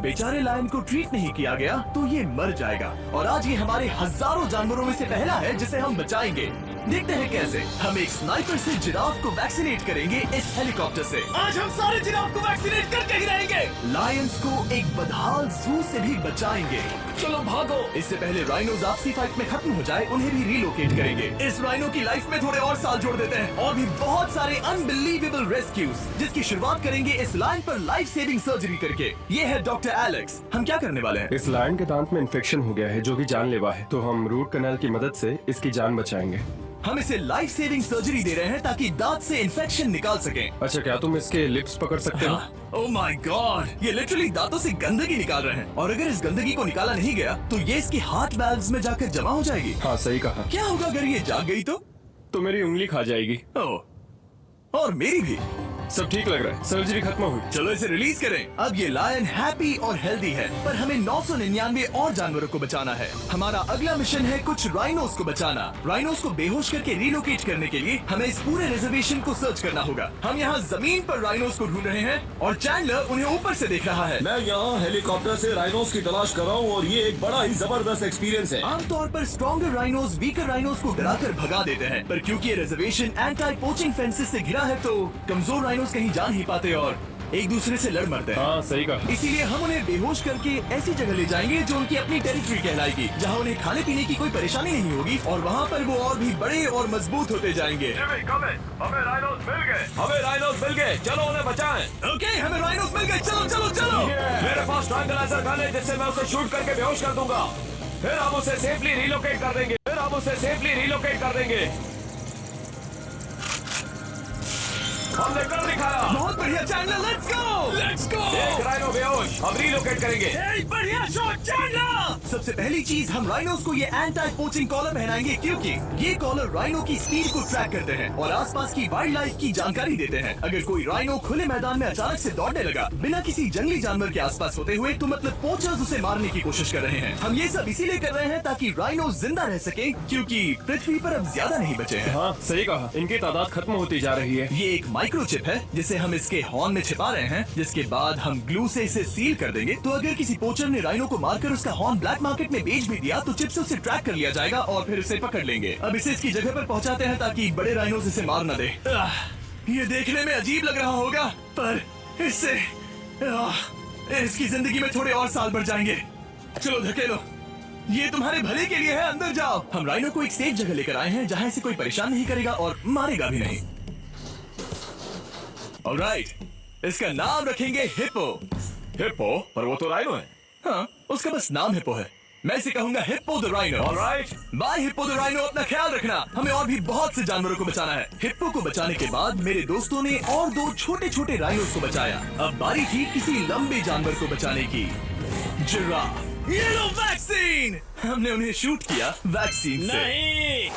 बेचारे लायन को ट्रीट नहीं किया गया तो ये मर जाएगा। और आज ये हमारे हजारों जानवरों में से पहला है जिसे हम बचाएंगे। देखते हैं कैसे। हम एक स्नाइपर से जिराफ को वैक्सीनेट करेंगे इस हेलीकॉप्टर से। आज हम सारे जिराफ को वैक्सीनेट करके ही रहेंगे। लायंस को एक बदहाल जू से भी बचाएंगे। चलो भागो। इससे पहले राइनोज आपसी फाइट में खत्म हो जाए, उन्हें भी रिलोकेट करेंगे। इस राइनो की लाइफ में थोड़े और साल जोड़ देते हैं और भी बहुत सारे अनबिलीवेबल रेस्क्यूज, जिसकी शुरुआत करेंगे इस लायन पर लाइफ सेविंग सर्जरी करके। ये है डॉक्टर एलेक्स। हम क्या करने वाले हैं? इस लायन के दांत में इन्फेक्शन हो गया है जो कि जानलेवा है, तो हम रूट कैनाल की मदद से इसकी जान बचाएंगे। हम इसे लाइफ सेविंग सर्जरी दे रहे हैं ताकि दांत से इन्फेक्शन निकाल सकें। अच्छा, क्या तुम इसके लिप्स पकड़ सकते हो? ओह माय गॉड, ये लिटरली दांतों से गंदगी निकाल रहे हैं। और अगर इस गंदगी को निकाला नहीं गया तो ये इसकी हार्ट वाल्व्स में जाकर जमा हो जाएगी। हाँ, सही कहा। क्या होगा अगर ये जाग गई तो मेरी उंगली खा जाएगी। ओह, और मेरी भी। सब ठीक लग रहा है, सर्जरी खत्म हुई। चलो इसे रिलीज करें। अब ये लायन हैप्पी और हेल्दी है, पर हमें 999 और जानवरों को बचाना है। हमारा अगला मिशन है कुछ राइनोस को बचाना। राइनोस को बेहोश करके रिलोकेट करने के लिए हमें इस पूरे रिजर्वेशन को सर्च करना होगा। हम यहाँ जमीन पर राइनोस को ढूंढ रहे हैं और चैंडलर उन्हें ऊपर से देख रहा है। मैं यहाँ हेलीकॉप्टर से राइनोस की तलाश कर रहा हूँ और ये एक बड़ा ही जबरदस्त एक्सपीरियंस है। आमतौर पर स्ट्रॉन्गर राइनोस वीकर राइनोस को डराकर भगा देते हैं, पर क्योंकि ये रिजर्वेशन एंटी पोचिंग फेंसेस से घिरा है तो कमजोर राइनोस कहीं जा नहीं पाते और एक दूसरे से लड़ मरते हैं। हाँ, सही कहा। इसीलिए हम उन्हें बेहोश करके ऐसी जगह ले जाएंगे जो उनकी अपनी टेरिटरी कहलाएगी, जहाँ उन्हें खाने पीने की कोई परेशानी नहीं होगी और वहाँ पर वो और भी बड़े और मजबूत होते जाएंगे। हमें राइनोस मिल गए, चलो उन्हें बचाएं। ओके, हमें राइनोस मिल गए, चलो चलो चलो। मेरे पास ट्रायंगलाइजर गन है जिससे मैं उसे शूट करके बेहोश कर दूंगा। फिर हम उसे सेफली रिलोकेट कर देंगे। हमने कर दिखाया। बहुत बढ़िया चैंडलर, लेट्स गो। एक राइनो बेहोश, अब रिलोकेट करेंगे। बढ़िया शॉट चैंडलर। सबसे पहली चीज, हम राइनोस को ये एंटी पोचिंग कॉलर पहनाएंगे क्योंकि ये कॉलर राइनो की स्पीड को ट्रैक करते हैं और आसपास की वाइल्ड लाइफ की जानकारी देते हैं। अगर कोई राइनो खुले मैदान में अचानक से दौड़ने लगा बिना किसी जंगली जानवर के आसपास होते हुए, तो मतलब पोचर्स उसे मारने की कोशिश कर रहे हैं। हम ये सब इसीलिए कर रहे हैं ताकि राइनो जिंदा रह सके, क्योंकि पृथ्वी पर अब ज्यादा नहीं बचे हैं। हाँ, सही कहा। इनकी तादाद खत्म होती जा रही है। ये एक माइक्रोचिप है जिसे हम इसके हॉर्न में छिपा रहे हैं, जिसके बाद हम ग्लू से इसे सील कर देंगे। तो अगर किसी पोचर ने राइनो को मारकर उसका हॉर्न ब्लैक मार्केट में बेच भी दिया तो चिप से उसे ट्रैक कर लिया जाएगा और फिर उसे पकड़ लेंगे। अब इसे इसकी जगह पर पहुंचाते हैं ताकि बड़े राइनो इसे मार न दे। ये देखने में अजीब लग रहा होगा, पर इससे इसकी जिंदगी में थोड़े और साल बढ़ जाएंगे। चलो धकेलो, ये तुम्हारे भले के लिए है, अंदर जाओ। हम राइनो को एक सेफ जगह लेकर आए हैं जहाँ इसे कोई परेशान नहीं करेगा और मारेगा भी नहीं। ऑलराइट, इसका नाम रखेंगे हिप्पो। हिप्पो? पर वो तो राइनो है। हाँ, उसका बस नाम हिप्पो है। मैं इसे कहूंगा hippo the rhino. Alright. Bye hippo the rhino, अपना ख्याल रखना। हमें और भी बहुत से जानवरों को बचाना है। हिप्पो को बचाने के बाद मेरे दोस्तों ने और 2 छोटे छोटे राइनोस को बचाया। अब बारी थी किसी लंबे जानवर को बचाने की। जिराफ। ये लो वैक्सीन। हमने उन्हें शूट किया वैक्सीन से। नहीं,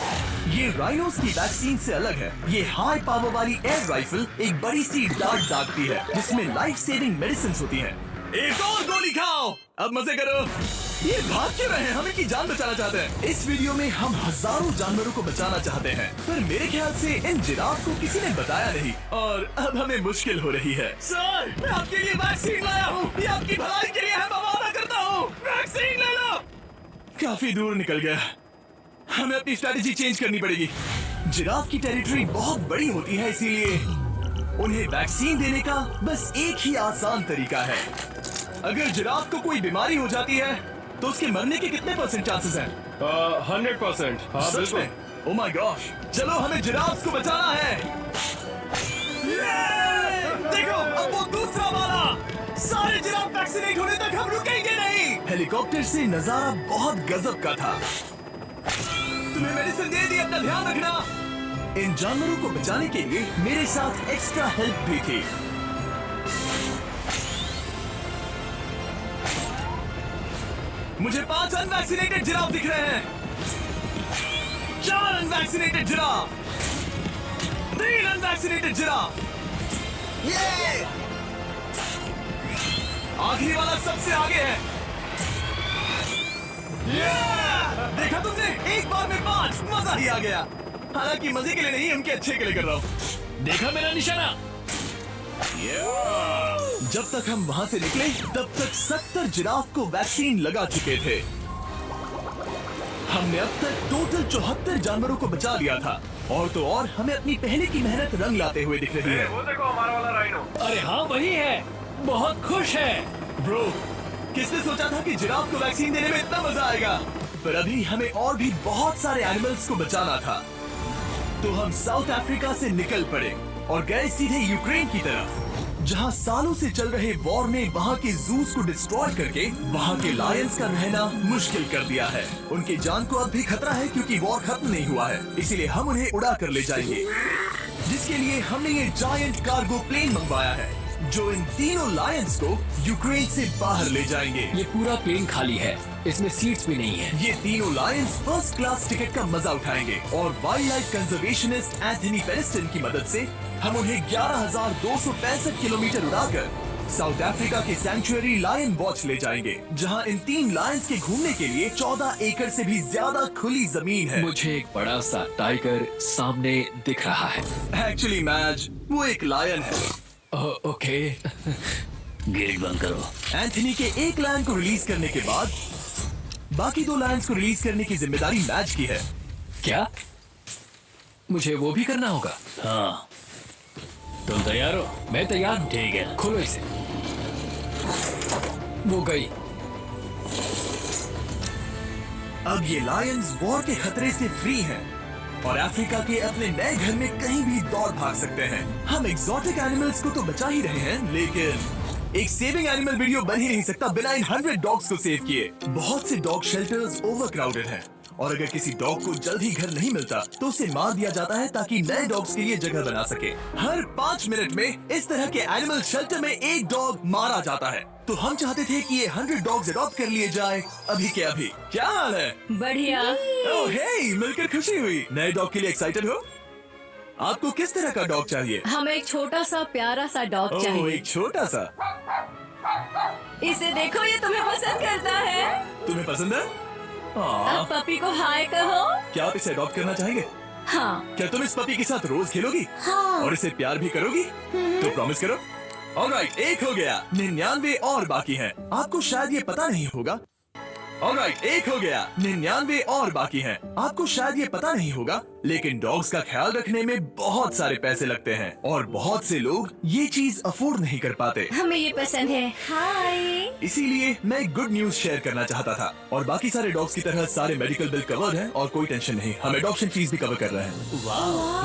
ये राइनोस की वैक्सीन से अलग है। ये हाई पावर वाली एयर राइफल एक बड़ी सी डार्ट दागती है जिसमें लाइफ सेविंग मेडिसिन होती है। एक और गोली खाओ, अब मजे करो। ये भाग क्यों रहे हैं? हम इनकी जान बचाना चाहते हैं। इस वीडियो में हम हजारों जानवरों को बचाना चाहते हैं, पर मेरे ख्याल से इन जिराफ को किसी ने बताया नहीं और अब हमें मुश्किल हो रही है। सर, मैं आपके लिए वैक्सीन लाया हूँ। ये आपकी भलाई के लिए है, मैं वादा करता हूँ। वैक्सीन ले लो। काफी दूर निकल गया, हमें अपनी स्ट्रेटेजी चेंज करनी पड़ेगी। जिराफ की टेरिटरी बहुत बड़ी होती है, इसीलिए उन्हें वैक्सीन देने का बस एक ही आसान तरीका है। अगर जिराफ को कोई बीमारी हो जाती है तो उसके मरने के कितने % चांसेस हैं? 100%। हाँ, सच में? ओह माय गॉश, चलो हमें जिराफ को बचाना है। देखो, अब वो दूसरा वाला। सारे जिराफ वैक्सीनेट होने तक हम रुकेंगे नहीं। हेलीकॉप्टर से नजारा बहुत गजब का था। तुम्हें मेडिसिन दे दी, अपना ध्यान रखना। इन जानवरों को बचाने के लिए मेरे साथ एक्स्ट्रा हेल्प भी थी। मुझे 5 अनवैक्सीनेटेड जिराफ दिख रहे हैं। 4 अनवैक्सीनेटेड जिराफ, 3 अनवैक्सीनेटेड जिराफ। ये आखिरी वाला सबसे आगे है। देखा तुमने, एक बार में 5, मजा ही आ गया। हालांकि मजे के लिए नहीं, उनके अच्छे के लिए कर रहा हूँ। देखा मेरा निशाना? जब तक हम वहाँ से निकले तब तक 70 जिराफ को वैक्सीन लगा चुके थे। हमने अब तक टोटल 74 जानवरों को बचा लिया था। और तो और हमें अपनी पहले की मेहनत रंग लाते हुए दिख रही है। वो देखो हमारा वाला राइनो। अरे हाँ वही है, बहुत खुश है। ब्रो, किसने सोचा था कि जिराफ को वैक्सीन देने में इतना मजा आएगा। पर अभी हमें और भी बहुत सारे एनिमल्स को बचाना था, तो हम साउथ अफ्रीका से निकल पड़े और गए सीधे यूक्रेन की तरफ, जहां सालों से चल रहे वॉर ने वहां के जूस को डिस्ट्रॉय करके वहां के लायंस का रहना मुश्किल कर दिया है। उनकी जान को अब भी खतरा है क्योंकि वॉर खत्म नहीं हुआ है, इसीलिए हम उन्हें उड़ा कर ले जाएंगे, जिसके लिए हमने ये जायंट कार्गो प्लेन मंगवाया है जो इन तीनों लायंस को यूक्रेन से बाहर ले जाएंगे। ये पूरा प्लेन खाली है, इसमेमें सीट्स भी नहीं है। ये तीनों लायंस फर्स्ट क्लास टिकट का मजा उठाएंगे और वाइल्ड लाइफ कंजर्वेशनिस्ट एंथनी पेनिस्टन की मदद से हम उन्हें 11,265 किलोमीटर उड़ाकर साउथ अफ्रीका के सैंक्चुअरी लायन वॉच ले जाएंगे, जहां इन 3 लायंस के घूमने के लिए 14 एकड़ से भी ज्यादा खुली जमीन है। मुझे एक बड़ा सा टाइगर सामने दिख रहा है। एक्चुअली मैच, वो एक लायन है। ओके। गेट बंद करो। एंथनी के एक लायन को रिलीज करने के बाद बाकी 2 लायंस को रिलीज करने की जिम्मेदारी मैच की है। क्या मुझे वो भी करना होगा? हाँ, तुम तैयार हो? मैं तैयार हूँ। ठीक है। खोलो इसे। वो गई। अब ये लायंस वॉर के खतरे से फ्री हैं और अफ्रीका के अपने नए घर में कहीं भी दौड़ भाग सकते हैं। हम एक्सोटिक एनिमल्स को तो बचा ही रहे हैं, लेकिन एक सेविंग एनिमल वीडियो बन ही नहीं सकता बिना इन 100 डॉग्स को सेव किए। बहुत से डॉग शेल्टर्स ओवरक्राउडेड हैं और अगर किसी डॉग को जल्दी घर नहीं मिलता तो उसे मार दिया जाता है ताकि नए डॉग्स के लिए जगह बना सके। हर 5 मिनट में इस तरह के एनिमल शेल्टर में एक डॉग मारा जाता है। तो हम चाहते थे कि ये 100 डॉग्स अडॉप्ट कर लिए जाए अभी के अभी। क्या हाल है? बढ़िया। ओह हे, मिलकर खुशी हुई। नए डॉग के लिए एक्साइटेड हो? आपको किस तरह का डॉग चाहिए? हमें एक छोटा सा प्यारा सा डॉग ओह, चाहिए। एक छोटा सा। इसे देखो, ये तुम्हें पसंद करता है। तुम्हें पसंद है? अब पपी को हाय कहो। क्या आप इसे अडॉप्ट करना चाहेंगे? हाँ। क्या तुम इस पपी के साथ रोज खेलोगी? हाँ। और इसे प्यार भी करोगी? तो प्रॉमिस करो। ऑलराइट, एक हो गया, 99 और बाकी हैं। आपको शायद ये पता नहीं होगा। ऑलराइट, एक हो गया, 99 और बाकी हैं। आपको शायद ये पता नहीं होगा, लेकिन डॉग्स का ख्याल रखने में बहुत सारे पैसे लगते हैं और बहुत से लोग ये चीज अफोर्ड नहीं कर पाते। हमें ये पसंद है। हाय। इसीलिए मैं गुड न्यूज शेयर करना चाहता था। और बाकी सारे डॉग्स की तरह सारे मेडिकल बिल कवर्ड हैं और कोई टेंशन नहीं, हम एडॉप्शन फीस भी कवर कर रहे हैं।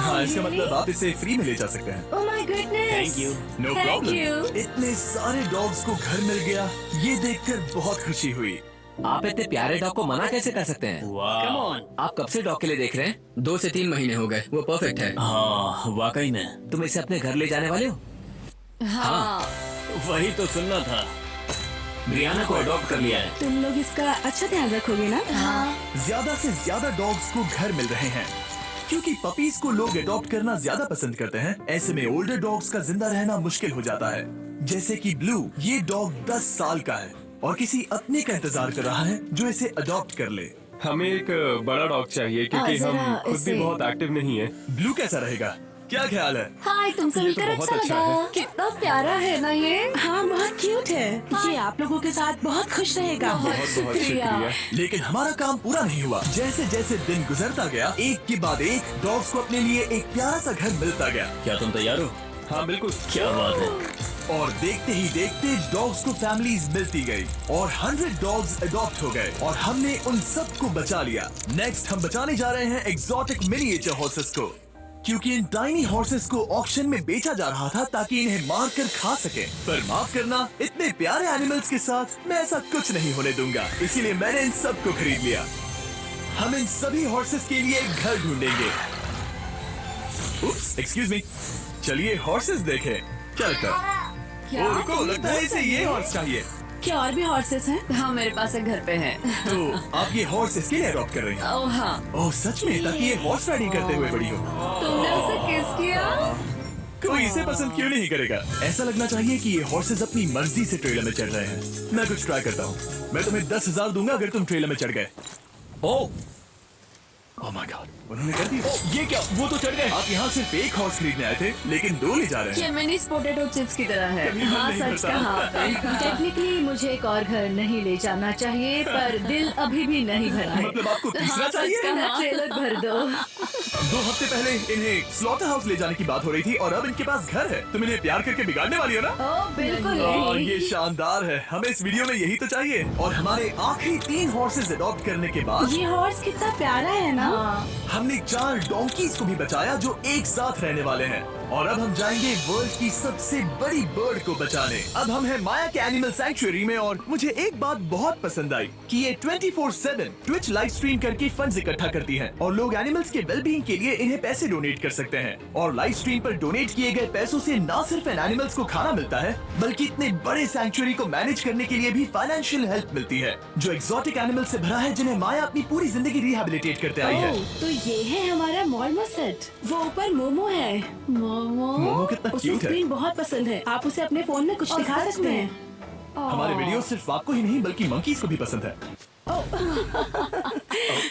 हाँ, इसका मतलब आप इसे फ्री में ले जा सकते हैं। Oh my goodness. Thank you. No Thank problem. you. इतने सारे डॉग्स को घर मिल गया, ये देखकर बहुत खुशी हुई। आप इतने प्यारे डॉग को मना कैसे कर सकते हैं? Come on. आप कब से डॉग के लिए देख रहे हैं? 2 से 3 महीने हो गए। वो परफेक्ट है। हाँ, वाकई में। तुम इसे अपने घर ले जाने वाले हो? हाँ। वही तो सुनना था। ब्रियाना को अडॉप्ट कर लिया है। तुम लोग इसका अच्छा ध्यान रखोगे ना? हाँ। ज्यादा से ज्यादा डॉग्स को घर मिल रहे हैं क्योंकि पपीज को लोग अडॉप्ट करना ज्यादा पसंद करते हैं। ऐसे में ओल्डर डॉग्स का जिंदा रहना मुश्किल हो जाता है। जैसे कि ब्लू, ये डॉग 10 साल का है और किसी अपने का इंतजार कर रहा है जो इसे अडॉप्ट कर ले। हमें एक बड़ा डॉग चाहिए क्योंकि जरा हम खुद भी इसे- बहुत एक्टिव नहीं है। ब्लू कैसा रहेगा? क्या ख्याल है? हाय, तुमसे ये तो मिलकर बहुत अच्छा अच्छा लगा। है। कितना प्यारा है ना ये। हाँ, बहुत क्यूट है। ये आप लोगों के साथ बहुत खुश रहेगा। बहुत बहुत शुक्रिया। शुक्रिया। लेकिन हमारा काम पूरा नहीं हुआ। जैसे जैसे दिन गुजरता गया, एक के बाद एक डॉग्स को अपने लिए एक प्यारा सा घर मिलता गया। क्या तुम तैयार हो? हाँ बिल्कुल। क्या बात है। और देखते ही देखते डॉग्स को फैमिलीज मिलती गई और 100 डॉग्स अडॉप्ट हो गए और हमने उन सब को बचा लिया। नेक्स्ट हम बचाने जा रहे हैं एक्सोटिक मिनिएचर हॉर्सेस को, क्योंकि इन टाइनी हॉर्सेस को ऑक्शन में बेचा जा रहा था ताकि इन्हें मार कर खा सके। पर माफ करना, इतने प्यारे एनिमल्स के साथ मैं ऐसा कुछ नहीं होने दूंगा, इसीलिए मैंने इन सब को खरीद लिया। हम इन सभी हॉर्सेस के लिए एक घर ढूंढेंगे। उप्स, एक्सक्यूज मी। चलिए हॉर्सेस देखें। क्या लगता है? क्या? ओ, रुको, लगता है इसे ये हॉर्स चाहिए। क्या और भी हॉर्सेस हैं? हाँ, मेरे पास एक घर पे है। तो आप ये हॉर्स इसके लिए अडॉप्ट कर रही हैं? ओह हाँ। ओह सच में? ताकि ये हॉर्स राइडिंग करते हुए बड़ी हो। तुमने उसे किस किया? कोई इसे पसंद क्यों नहीं करेगा? ऐसा लगना चाहिए कि ये हॉर्सेस अपनी मर्जी से ट्रेलर में चढ़ रहे हैं। मैं कुछ ट्राई करता हूँ। मैं तुम्हें 10,000 दूंगा अगर तुम ट्रेलर में चढ़ गए। ओ ओह माय गॉड, उन्होंने कर दिया। ये क्या, वो तो चढ़ गए। आप यहाँ सिर्फ एक हॉर्स खरीदने आए थे, लेकिन 2 ले जा रहे हैं। ये मिनी पोटैटो चिप्स की तरह है। कभी मन हाँ, नहीं सच करता। कहा आपने। टेक्निकली मुझे एक और घर नहीं ले जाना चाहिए, पर दिल अभी भी नहीं भरा है। मतलब आपको तीसरा चाहिए? ट्रेलर भर दो। 2 हफ्ते पहले इन्हें स्लॉटर हाउस ले जाने की बात हो रही थी और अब इनके पास घर है। तुम इन्हें प्यार करके बिगाड़ने वाली हो ना? ओह बिल्कुल और नहीं। ये शानदार है, हमें इस वीडियो में यही तो चाहिए। और हमारे आखिरी 3 हॉर्सेस अडॉप्ट करने के बाद ये हॉर्स कितना प्यारा है ना। हमने 4 डोंकीज को भी बचाया जो एक साथ रहने वाले हैं। और अब हम जाएंगे वर्ल्ड की सबसे बड़ी बर्ड को बचाने। अब हम हैं माया के एनिमल सैंक्चुअरी में और मुझे एक बात बहुत पसंद आई कि ये 24/7 ट्विच लाइव स्ट्रीम करके फंड्स इकट्ठा करती हैं और लोग एनिमल्स के वेलबींग के लिए इन्हें पैसे डोनेट कर सकते हैं। और लाइव स्ट्रीम पर डोनेट किए गए पैसों से न सिर्फ इन एनिमल्स को खाना मिलता है, बल्कि इतने बड़े सैंक्चुअरी को मैनेज करने के लिए भी फाइनेंशियल हेल्प मिलती है, जो एक्सोटिक एनिमल से भरा है जिन्हें माया अपनी पूरी जिंदगी रिहेबिलिटेट करते आई है। ओह, तो ये है हमारा मॉर्मो सेट। वो ऊपर मोमो है। मोमो कितना उसे क्यूट है। स्क्रीन बहुत पसंद है। आप उसे अपने फोन में कुछ और दिखा सच सकते में। हैं। हमारे वीडियो सिर्फ आपको ही नहीं बल्कि मंकीज को भी पसंद है।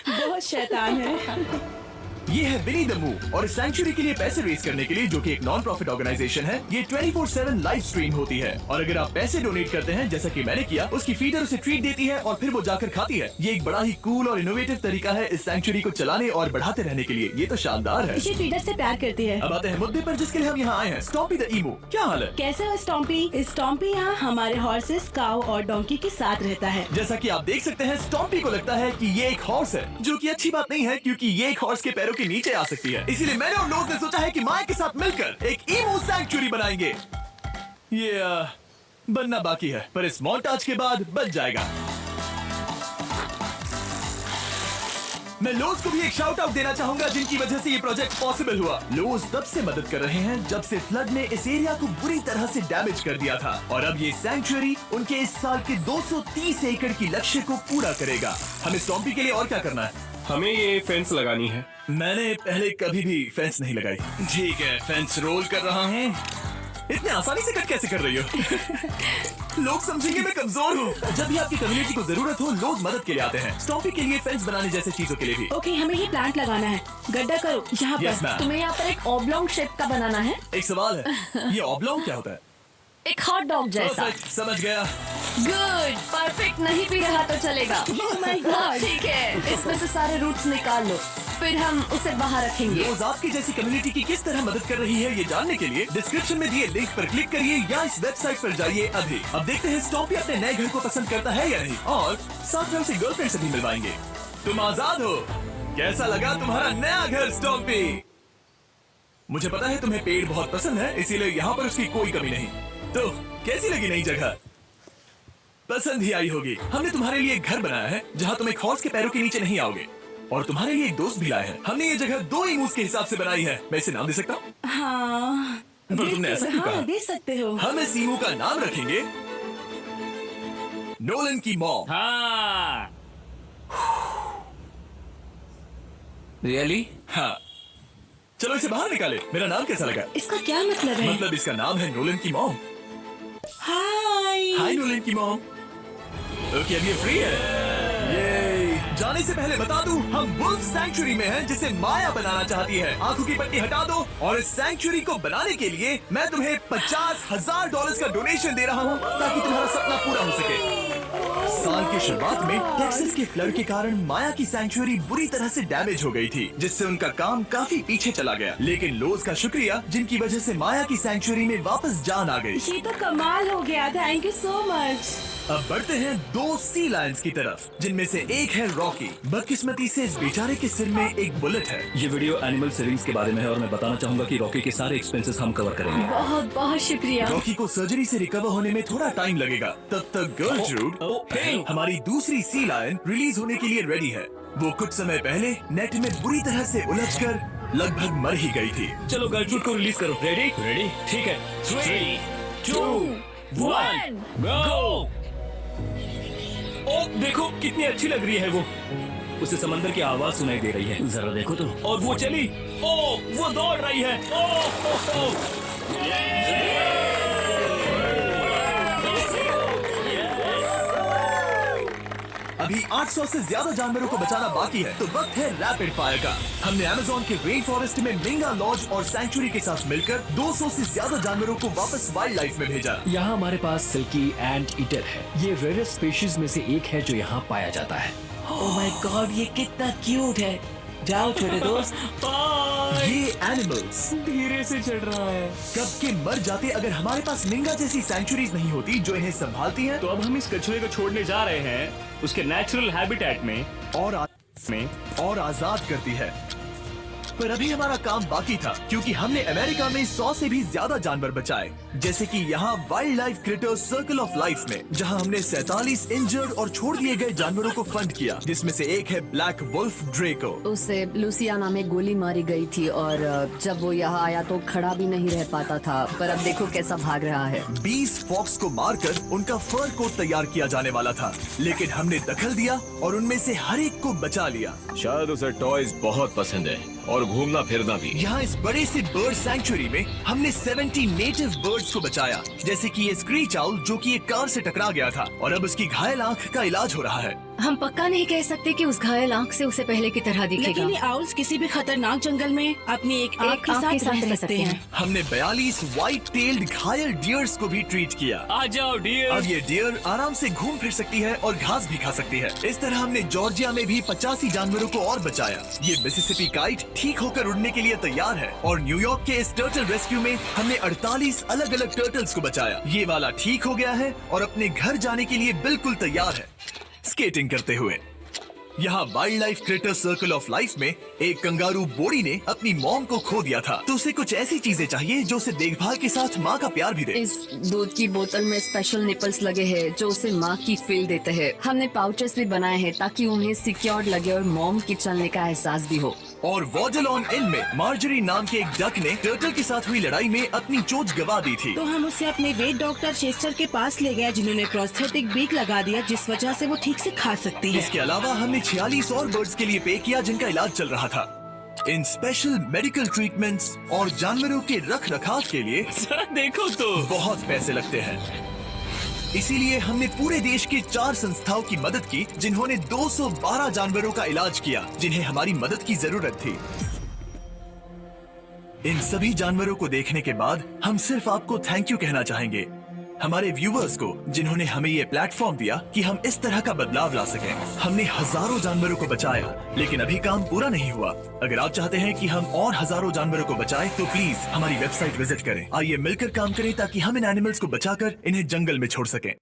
बहुत शैतान है। ये है विनी द मूव और इस सैंक्चुअरी के लिए पैसे रेज करने के लिए, जो कि एक नॉन प्रॉफिट ऑर्गेनाइजेशन है, ये 24/7 लाइव स्ट्रीम होती है। और अगर आप पैसे डोनेट करते हैं जैसा कि मैंने किया, उसकी फीडर उसे ट्रीट देती है और फिर वो जाकर खाती है। ये एक बड़ा ही कूल और इनोवेटिव तरीका है इस सैंक्चुअरी को चलाने और बढ़ाते रहने के लिए। ये तो शानदार है। ये फीडर से प्यार करती है। अब आते हैं मुद्दे पर जिसके लिए हम यहाँ आए हैं, स्टॉम्पी द ईमू। क्या हाल है? कैसे हो स्टॉम्पी? स्टॉम्पी यहाँ हमारे हॉर्सेस, काऊ और डोंकी के साथ रहता है। जैसा कि आप देख सकते हैं, स्टॉम्पी को लगता है कि ये एक हॉर्स है, जो कि अच्छी बात नहीं है क्योंकि ये एक हॉर्स के पैरों के नीचे आ सकती है। इसीलिए मैंने और लोज ने सोचा है कि माया के साथ मिलकर एक ईमू सैंक्चुअरी बनाएंगे। ये बनना बाकी है, पर इस मोन्टाज के बाद बन जाएगा। मैं लोज को भी एक शाउट आउट देना चाहूंगा, जिनकी वजह से ये प्रोजेक्ट पॉसिबल हुआ। लोज तब से मदद कर रहे हैं जब से फ्लड ने इस एरिया को बुरी तरह से डैमेज कर दिया था, और अब ये सैंक्चुअरी उनके इस साल के 230 एकड़ की लक्ष्य को पूरा करेगा। हमें स्टॉम्पी के लिए और क्या करना है? हमें ये फेंस लगानी है। मैंने पहले कभी भी फेंस नहीं लगाई। ठीक है, फेंस रोल कर रहा हूँ। इतने आसानी से कट कैसे कर रही हो? लोग समझेंगे मैं कमजोर हूँ। जब भी आपकी कम्युनिटी को जरूरत हो, लोग मदद के लिए आते हैं। स्टॉम्पी के लिए फेंस बनाने जैसे चीजों के लिए भी। ओके, हमें ये प्लांट लगाना है। गड्ढा करो यहाँ यस पर। मैम। तुम्हें यहाँ पर एक ऑब्लोंग शेप का बनाना है, एक सवाल है, ये ऑब्लोंग क्या होता है? एक हॉट डॉग जैसा। Perfect, समझ गया। Good, perfect. नहीं भी रहा तो चलेगा। Oh my God. ठीक है, इसमें से सारे रूट्स निकाल लो, फिर हम उसे बाहर रखेंगे। रोज आपकी जैसी कम्युनिटी की किस तरह मदद कर रही है, ये जानने के लिए डिस्क्रिप्शन में दिए लिंक पर क्लिक करिए या इस वेबसाइट पर जाइए अभी। अब देखते हैं स्टॉम्पी अपने नए घर को पसंद करता है या नहीं, और साथ में उसे गर्लफ्रेंड से भी मिलवाएंगे। तुम आजाद हो। कैसा लगा तुम्हारा नया घर स्टॉम्पी? मुझे पता है तुम्हें पेड़ बहुत पसंद है, इसीलिए यहाँ पर उसकी कोई कमी नहीं। तो कैसी लगी नई जगह? पसंद ही आई होगी। हमने तुम्हारे लिए एक घर बनाया है जहाँ तुम एक हॉर्स के पैरों के नीचे नहीं आओगे, और तुम्हारे लिए एक दोस्त भी लाए हैं। हमने ये जगह 2 इमूस के हिसाब से बनाई है। मैं इसे नाम दे सकता हूँ? हाँ, पर तुमने ऐसा क्यों कहा? हाँ, दे सकते हो। हम इस ईमू का नाम रखेंगे नोलन की मॉम। हाँ। रियली? हाँ, चलो इसे बाहर निकाले। मेरा नाम कैसा लगा? इसका क्या मतलब है? मतलब इसका नाम है नोलन की मॉम। हाय। हाय नोलन की मॉम। ओके, अब ये फ्री है। ये जाने से पहले बता दूं, हम वुल्फ सैंक्चुअरी में हैं, जिसे माया बनाना चाहती है। आंखों की पट्टी हटा दो, और इस सैंक्चुअरी को बनाने के लिए मैं तुम्हें $50,000 का डोनेशन दे रहा हूँ, ताकि तुम्हारा सपना पूरा हो सके। साल की शुरुआत में टेक्सास के फ्लड के कारण माया की सैंक्चुअरी बुरी तरह से डैमेज हो गई थी, जिससे उनका काम काफी पीछे चला गया। लेकिन लोज का शुक्रिया, जिनकी वजह से माया की सैंक्चुअरी में वापस जान आ गई। ये तो कमाल हो गया। Thank you so much. अब बढ़ते हैं 2 सी लायंस की तरफ, जिनमें से एक है रॉकी। बदकिस्मती से इस बेचारे के सिर में एक बुलेट है। ये वीडियो एनिमल सेविंग्स के बारे में है और मैं बताना चाहूंगा कि रॉकी के सारे एक्सपेंसेस हम कवर करेंगे। बहुत बहुत शुक्रिया। रॉकी को सर्जरी से रिकवर होने में थोड़ा टाइम लगेगा। तब तक गर्लफ्रूड, हमारी दूसरी सी लायन, रिलीज होने के लिए रेडी है। वो कुछ समय पहले नेट में बुरी तरह से उलझकर लगभग मर ही गई थी। चलो गर्लफ्रूड को रिलीज करो। रेडी? रेडी? ठीक है। 3, 2, 1, गो! ओ देखो कितनी अच्छी लग रही है वो। उसे समंदर की आवाज सुनाई दे रही है। जरा देखो तो। और वो चली। ओ वो दौड़ रही है। ओ। अभी 800 से ज्यादा जानवरों को बचाना बाकी है, तो वक्त है रैपिड फायर का। हमने अमेज़न के रेन फॉरेस्ट में मिंगा लॉज और सैंक्चुरी के साथ मिलकर 200 से ज्यादा जानवरों को वापस वाइल्ड लाइफ में भेजा। यहाँ हमारे पास सिल्की एंट ईटर है। ये रेयरेस्ट स्पीशीज में से एक है जो यहाँ पाया जाता है। ओह माय गॉड, ये कितना क्यूट है। जाओ छोटे दोस्त। ये एनिमल्स धीरे से चढ़ रहा है। कब के मर जाते अगर हमारे पास मिंगा जैसी सैंक्चुरीज नहीं होती जो इन्हें संभालती हैं। तो अब हम इस कछुए को छोड़ने जा रहे हैं उसके नेचुरल हैबिटेट में और आजाद करती है। पर अभी हमारा काम बाकी था, क्योंकि हमने अमेरिका में 100 से भी ज्यादा जानवर बचाए, जैसे कि यहाँ wild life creators circle of life में, जहाँ हमने 47 इंजर्ड और छोड़ दिए गए जानवरों को फंड किया, जिसमें से एक है ब्लैक वुल्फ ड्रेको। उसे लुसियाना में गोली मारी गई थी और जब वो यहाँ आया तो खड़ा भी नहीं रह पाता था, पर अब देखो कैसा भाग रहा है। 20 फॉक्स को मारकर उनका फर कोट तैयार किया जाने वाला था, लेकिन हमने दखल दिया और उनमें से हर एक को बचा लिया। शायद उसे टॉयज बहुत पसंद है और घूमना फिरना भी। यहाँ इस बड़े से बर्ड सैंक्चुरी में हमने 70 नेटिव बर्ड्स को बचाया, जैसे कि ये स्क्रीच आउल जो कि एक कार से टकरा गया था और अब उसकी घायल आंख का इलाज हो रहा है। हम पक्का नहीं कह सकते कि उस घायल आंख से उसे पहले की तरह दिखेगा। लेकिन ये आउल्स किसी भी खतरनाक जंगल में अपनी एक आंख के साथ रह सकते हैं। हमने 42 व्हाइट टेल्ड घायल डियर्स को भी ट्रीट किया। आ जाओ डियर। अब ये डियर आराम से घूम फिर सकती है और घास भी खा सकती है। इस तरह हमने जॉर्जिया में भी 85 जानवरों को और बचाया। ये मिसिसिपी काइट ठीक होकर उड़ने के लिए तैयार है और न्यूयॉर्क के इस टर्टल रेस्क्यू में हमने 48 अलग अलग टर्टल्स को बचाया। ये वाला ठीक हो गया है और अपने घर जाने के लिए बिल्कुल तैयार है स्केटिंग करते हुए। यहाँ wild life creator circle of life में एक कंगारू बोड़ी ने अपनी मॉम को खो दिया था, तो उसे कुछ ऐसी चीजें चाहिए जो उसे देखभाल के साथ माँ का प्यार भी दे। इस दूध की बोतल में स्पेशल निपल्स लगे हैं जो उसे माँ की फील देते हैं। हमने पाउचेस भी बनाए हैं ताकि उन्हें सिक्योर्ड लगे और मॉम की चलने का एहसास भी हो। और वॉजलॉन इन में मार्जरी नाम के एक डक ने टर्टल के साथ हुई लड़ाई में अपनी चोंच गवा दी थी, तो हम उसे अपने वेट डॉक्टर चेस्टर के पास ले गए, जिन्होंने प्रोस्थेटिक बीक लगा दिया, जिस वजह से वो ठीक से खा सकती है। इसके अलावा हमने 46 और बर्ड्स के लिए पे किया जिनका इलाज चल रहा था। इन स्पेशल मेडिकल ट्रीटमेंट्स और जानवरों के रख रखाव के लिए जरा देखो तो बहुत पैसे लगते हैं। इसीलिए हमने पूरे देश के 4 संस्थाओं की मदद की, जिन्होंने 212 जानवरों का इलाज किया जिन्हें हमारी मदद की जरूरत थी। इन सभी जानवरों को देखने के बाद हम सिर्फ आपको थैंक यू कहना चाहेंगे, हमारे व्यूअर्स को, जिन्होंने हमें ये प्लेटफॉर्म दिया कि हम इस तरह का बदलाव ला सकें। हमने हजारों जानवरों को बचाया, लेकिन अभी काम पूरा नहीं हुआ। अगर आप चाहते हैं कि हम और हजारों जानवरों को बचाएं, तो प्लीज हमारी वेबसाइट विजिट करें। आइए मिलकर काम करें ताकि हम इन एनिमल्स को बचाकर इन्हें जंगल में छोड़ सकें।